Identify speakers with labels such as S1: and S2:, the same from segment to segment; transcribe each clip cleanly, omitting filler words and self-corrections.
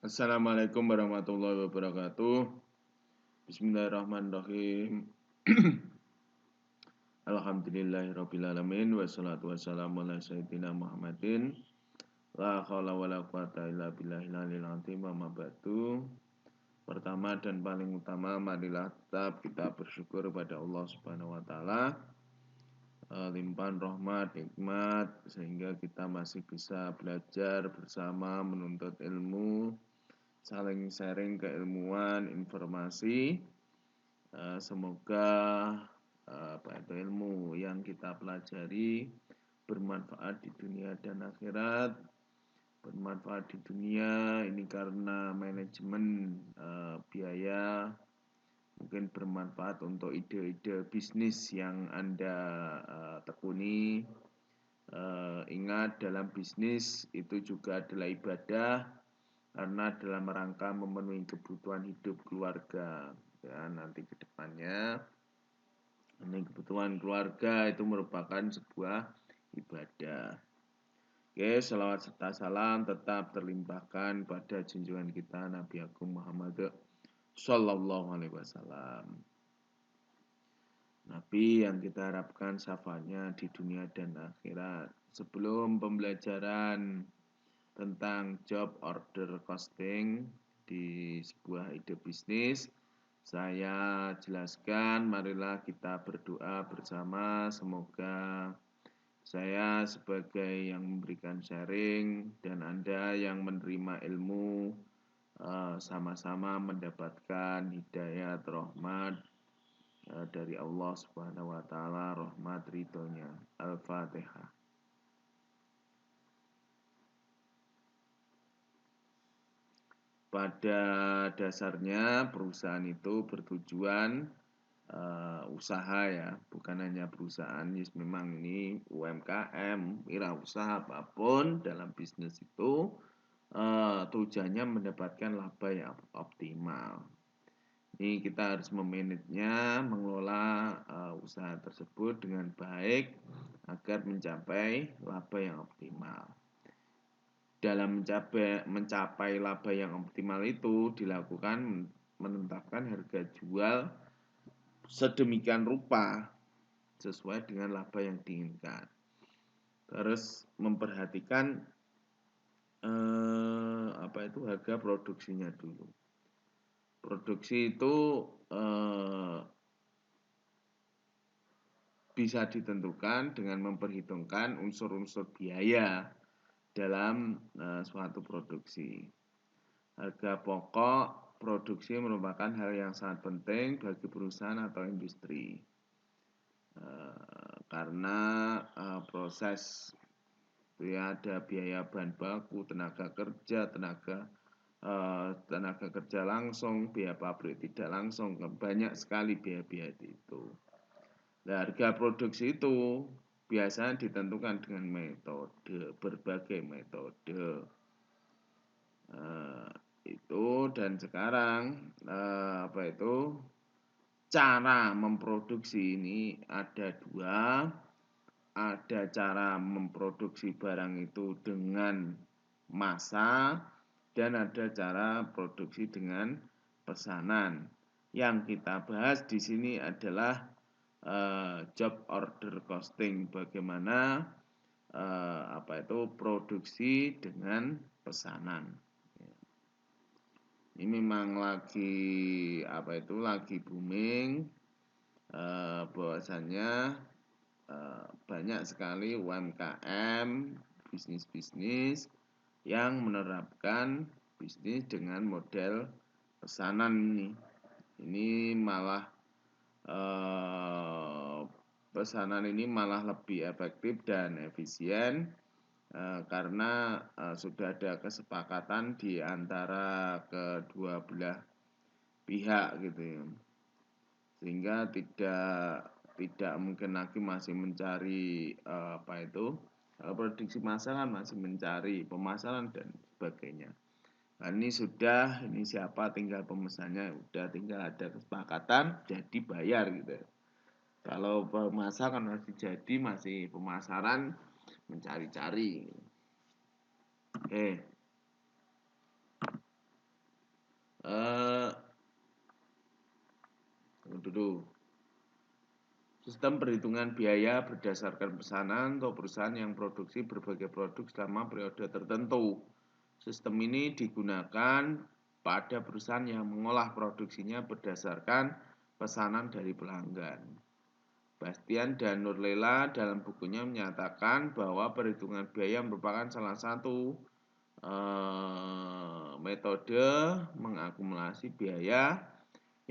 S1: Assalamualaikum warahmatullahi wabarakatuh. Bismillahirrahmanirrahim. Alhamdulillahirrabbilalamin. Wassalatu wassalamu ala sayyidina Muhammadin. La haula wa la quwata illa billahil aliyil azim. Amma ba'du. Pertama dan paling utama, marilah tetap kita bersyukur kepada Allah Subhanahu wa taala, limpahan rahmat, nikmat, sehingga kita masih bisa belajar bersama, menuntut ilmu, saling sharing keilmuan, informasi. Semoga ilmu yang kita pelajari bermanfaat di dunia dan akhirat. Bermanfaat di dunia ini karena manajemen biaya, mungkin bermanfaat untuk ide-ide bisnis yang Anda tekuni. Ingat, dalam bisnis itu juga adalah ibadah, karena dalam rangka memenuhi kebutuhan hidup keluarga. Ya, nanti ke depannya ini kebutuhan keluarga itu merupakan sebuah ibadah. Oke, salawat serta salam tetap terlimpahkan pada junjungan kita Nabi Agung Muhammad Sallallahu Alaihi Wasallam. Nabi yang kita harapkan syafaatnya di dunia dan akhirat. Sebelum pembelajaran tentang job order costing di sebuah ide bisnis, saya jelaskan, marilah kita berdoa bersama. Semoga saya sebagai yang memberikan sharing dan Anda yang menerima ilmu sama-sama mendapatkan hidayat, rahmat dari Allah Subhanahu wa taala, rahmat ridhonya. Al-Fatihah. Pada dasarnya perusahaan itu bertujuan usaha, ya, bukan hanya perusahaan. Memang ini UMKM, wirausaha apapun dalam bisnis itu tujuannya mendapatkan laba yang optimal. Ini kita harus memanagenya, mengelola usaha tersebut dengan baik agar mencapai laba yang optimal. Dalam mencapai laba yang optimal itu dilakukan menetapkan harga jual sedemikian rupa sesuai dengan laba yang diinginkan. Terus memperhatikan harga produksinya dulu. Produksi itu bisa ditentukan dengan memperhitungkan unsur-unsur biaya dalam suatu produksi. Harga pokok produksi merupakan hal yang sangat penting bagi perusahaan atau industri, karena proses itu ya, ada biaya bahan baku, tenaga kerja langsung, biaya pabrik tidak langsung, banyak sekali biaya-biaya itu. Nah, harga produksi itu biasanya ditentukan dengan berbagai metode. Itu dan sekarang cara memproduksi ini ada dua. Ada cara memproduksi barang itu dengan massa dan ada cara produksi dengan pesanan. Yang kita bahas di sini adalah job order costing, bagaimana produksi dengan pesanan. Ini memang lagi booming, bahwasannya banyak sekali UMKM, bisnis-bisnis yang menerapkan bisnis dengan model pesanan ini. Ini malah pesanan ini malah lebih efektif dan efisien karena sudah ada kesepakatan di antara kedua belah pihak gitu ya. Sehingga tidak mungkin lagi masih mencari produksi massal, masih mencari pemasaran dan sebagainya. Nah, ini siapa, tinggal pemesannya, udah tinggal ada kesepakatan, jadi bayar gitu. Kalau pemasaran masih jadi, masih pemasaran mencari-cari. Oke. dulu. Sistem perhitungan biaya berdasarkan pesanan untuk perusahaan yang produksi berbagai produk selama periode tertentu. Sistem ini digunakan pada perusahaan yang mengolah produksinya berdasarkan pesanan dari pelanggan. Bastian dan Nurlela dalam bukunya menyatakan bahwa perhitungan biaya merupakan salah satu metode mengakumulasi biaya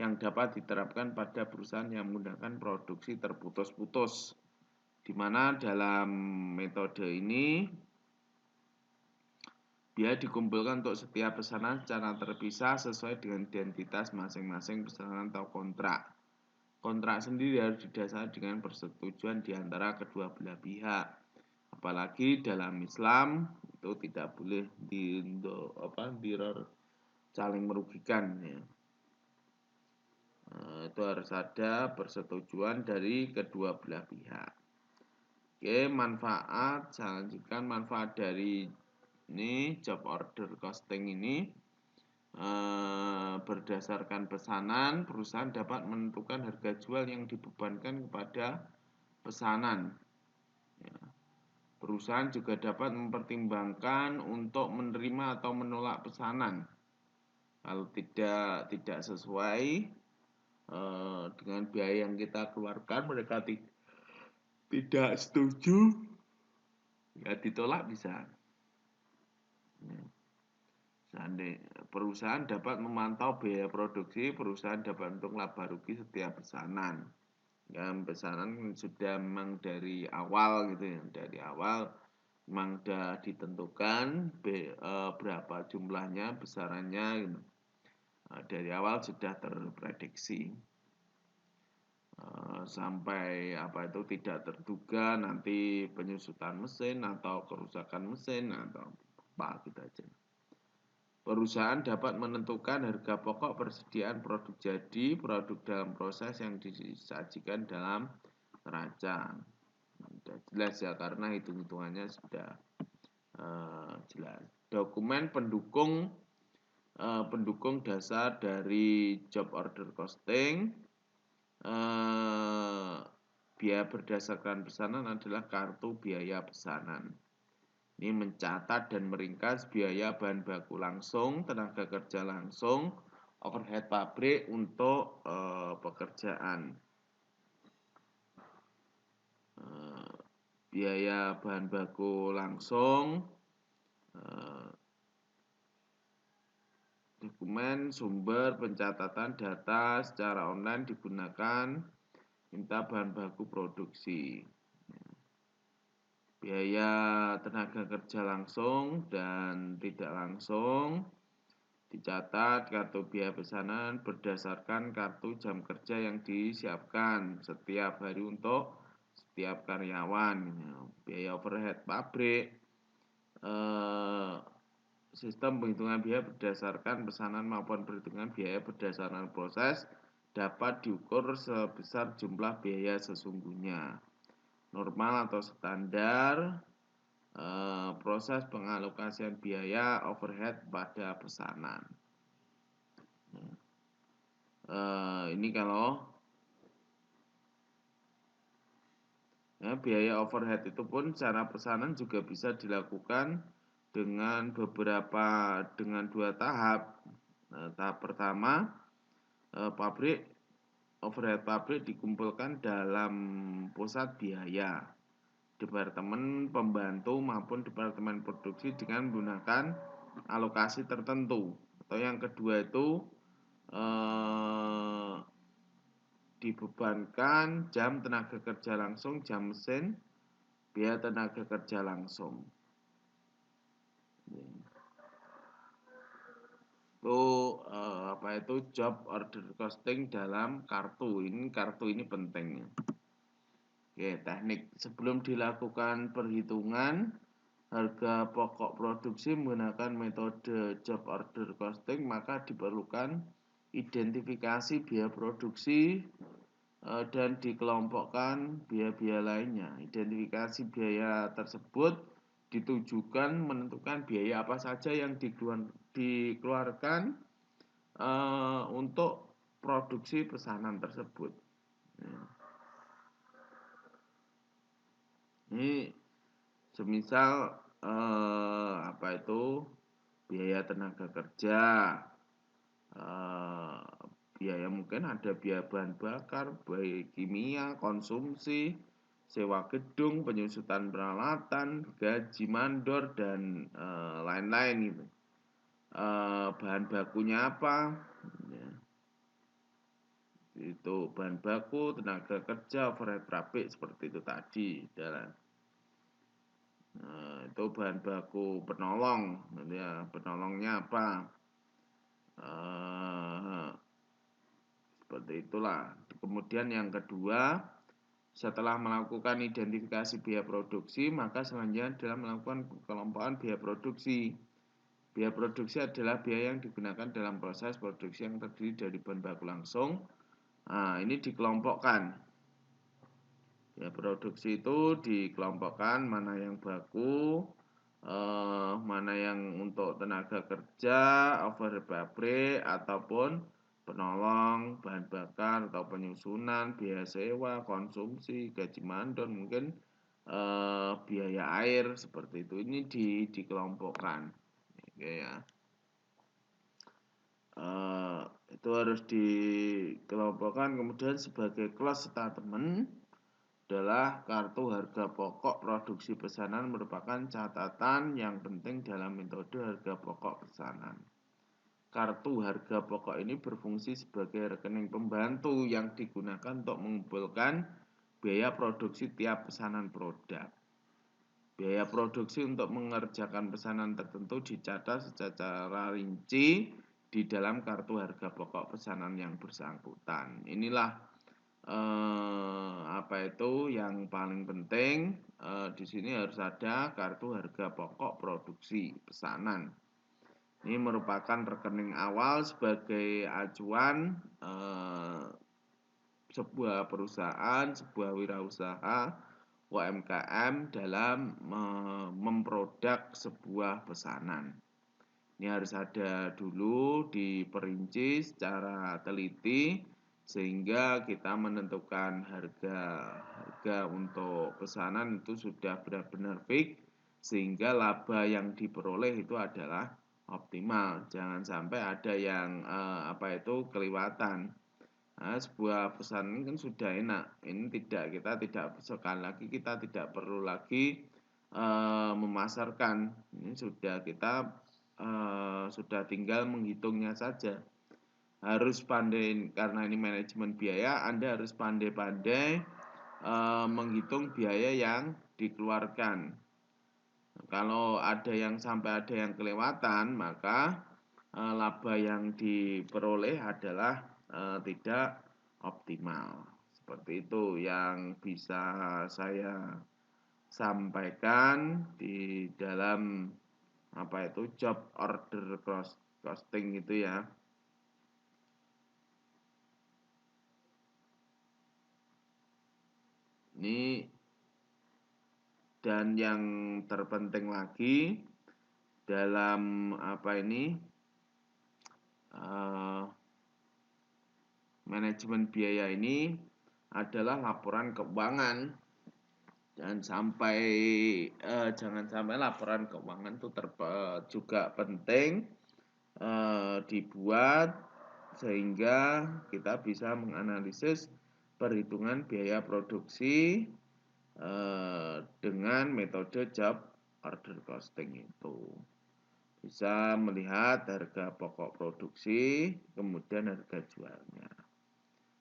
S1: yang dapat diterapkan pada perusahaan yang menggunakan produksi terputus-putus, di mana dalam metode ini biaya dikumpulkan untuk setiap pesanan secara terpisah sesuai dengan identitas masing-masing pesanan atau kontrak. Kontrak sendiri harus didasari dengan persetujuan di antara kedua belah pihak. Apalagi dalam Islam itu tidak boleh saling merugikan ya. Itu harus ada persetujuan dari kedua belah pihak. Oke, manfaat, saya lanjutkan manfaat dari ini job order costing ini. Berdasarkan pesanan, perusahaan dapat menentukan harga jual yang dibebankan kepada pesanan. Ya. Perusahaan juga dapat mempertimbangkan untuk menerima atau menolak pesanan. Kalau tidak sesuai dengan biaya yang kita keluarkan, mereka tidak setuju, ya ditolak bisa. Perusahaan dapat memantau biaya produksi, perusahaan dapat untung laba rugi setiap pesanan. Ya, pesanan sudah memang dari awal gitu ya, dari awal memang sudah ditentukan berapa jumlahnya, besarannya gitu. Dari awal sudah terprediksi. Sampai itu tidak terduga nanti penyusutan mesin atau kerusakan mesin atau apa gitu aja. Perusahaan dapat menentukan harga pokok persediaan produk jadi, produk dalam proses yang disajikan dalam neraca. Sudah jelas ya karena hitung-hitungannya sudah jelas. Dokumen pendukung dasar dari job order costing. Biaya berdasarkan pesanan adalah kartu biaya pesanan. Ini mencatat dan meringkas biaya bahan baku langsung, tenaga kerja langsung, overhead pabrik untuk pekerjaan. Biaya bahan baku langsung, dokumen sumber pencatatan data secara online digunakan minta bahan baku produksi. Biaya tenaga kerja langsung dan tidak langsung dicatat kartu biaya pesanan berdasarkan kartu jam kerja yang disiapkan setiap hari untuk setiap karyawan. Biaya overhead pabrik, sistem penghitungan biaya berdasarkan pesanan maupun perhitungan biaya berdasarkan proses dapat diukur sebesar jumlah biaya sesungguhnya. Normal atau standar, proses pengalokasian biaya overhead pada pesanan. Ini kalau biaya overhead itu pun secara pesanan juga bisa dilakukan dengan dua tahap. Tahap pertama, overhead pabrik dikumpulkan dalam pusat biaya, departemen pembantu maupun departemen produksi dengan menggunakan alokasi tertentu. Atau yang kedua itu dibebankan jam tenaga kerja langsung, jam mesin, biaya tenaga kerja langsung. Itu job order costing dalam kartu. Kartu ini penting. Oke, teknik sebelum dilakukan perhitungan harga pokok produksi menggunakan metode job order costing, maka diperlukan identifikasi biaya produksi dan dikelompokkan biaya-biaya lainnya. Identifikasi biaya tersebut ditujukan menentukan biaya apa saja yang dikeluarkan untuk produksi pesanan tersebut. Ini semisal biaya tenaga kerja, biaya mungkin ada biaya bahan bakar, biaya kimia, konsumsi, sewa gedung, penyusutan peralatan, gaji mandor dan lain-lain gitu. Bahan bakunya apa? Ya. Itu bahan baku, tenaga kerja, overhead traffic seperti itu tadi. Itu bahan baku penolong, ya, penolongnya apa? Seperti itulah. Kemudian yang kedua, setelah melakukan identifikasi biaya produksi, maka selanjutnya adalah melakukan pengelompokan biaya produksi. Biaya produksi adalah biaya yang digunakan dalam proses produksi yang terdiri dari bahan baku langsung. Nah, ini dikelompokkan. Biaya produksi itu dikelompokkan mana yang baku, mana yang untuk tenaga kerja, overhead pabrik, ataupun penolong, bahan bakar atau penyusunan, biaya sewa, konsumsi, gaji mandor, mungkin biaya air seperti itu. Ini dikelompokkan. Oke ya. Itu harus dikelompokkan. Kemudian sebagai cost statement adalah kartu harga pokok produksi pesanan merupakan catatan yang penting dalam metode harga pokok pesanan. Kartu harga pokok ini berfungsi sebagai rekening pembantu yang digunakan untuk mengumpulkan biaya produksi tiap pesanan produk. Biaya produksi untuk mengerjakan pesanan tertentu dicatat secara rinci di dalam kartu harga pokok pesanan yang bersangkutan. Inilah yang paling penting. Di sini harus ada kartu harga pokok produksi pesanan. Ini merupakan rekening awal sebagai acuan sebuah perusahaan, sebuah wirausaha UMKM dalam memproduk sebuah pesanan. Ini harus ada dulu, diperinci secara teliti sehingga kita menentukan harga untuk pesanan itu sudah benar-benar fix, sehingga laba yang diperoleh itu adalah optimal. Jangan sampai ada yang kelewatan. Nah, sebuah pesanan ini kan sudah enak. Ini sekali lagi kita tidak perlu lagi memasarkan. Ini sudah sudah tinggal menghitungnya saja. Harus pandai, karena ini manajemen biaya, Anda harus pandai-pandai menghitung biaya yang dikeluarkan. Kalau sampai ada yang kelewatan, maka laba yang diperoleh adalah tidak optimal. Seperti itu yang bisa saya sampaikan di dalam job order costing itu ya. Ini dan yang terpenting lagi dalam manajemen biaya ini adalah laporan keuangan. Jangan sampai laporan keuangan itu juga penting dibuat sehingga kita bisa menganalisis perhitungan biaya produksi dengan metode job order costing itu. Bisa melihat harga pokok produksi, kemudian harga jualnya.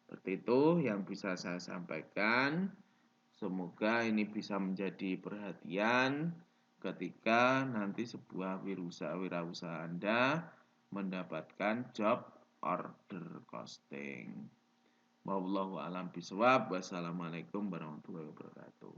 S1: Seperti itu yang bisa saya sampaikan. Semoga ini bisa menjadi perhatian ketika nanti sebuah wirausaha Anda mendapatkan job order costing. Wallahu a'lam bishawab. Wassalamualaikum warahmatullahi wabarakatuh.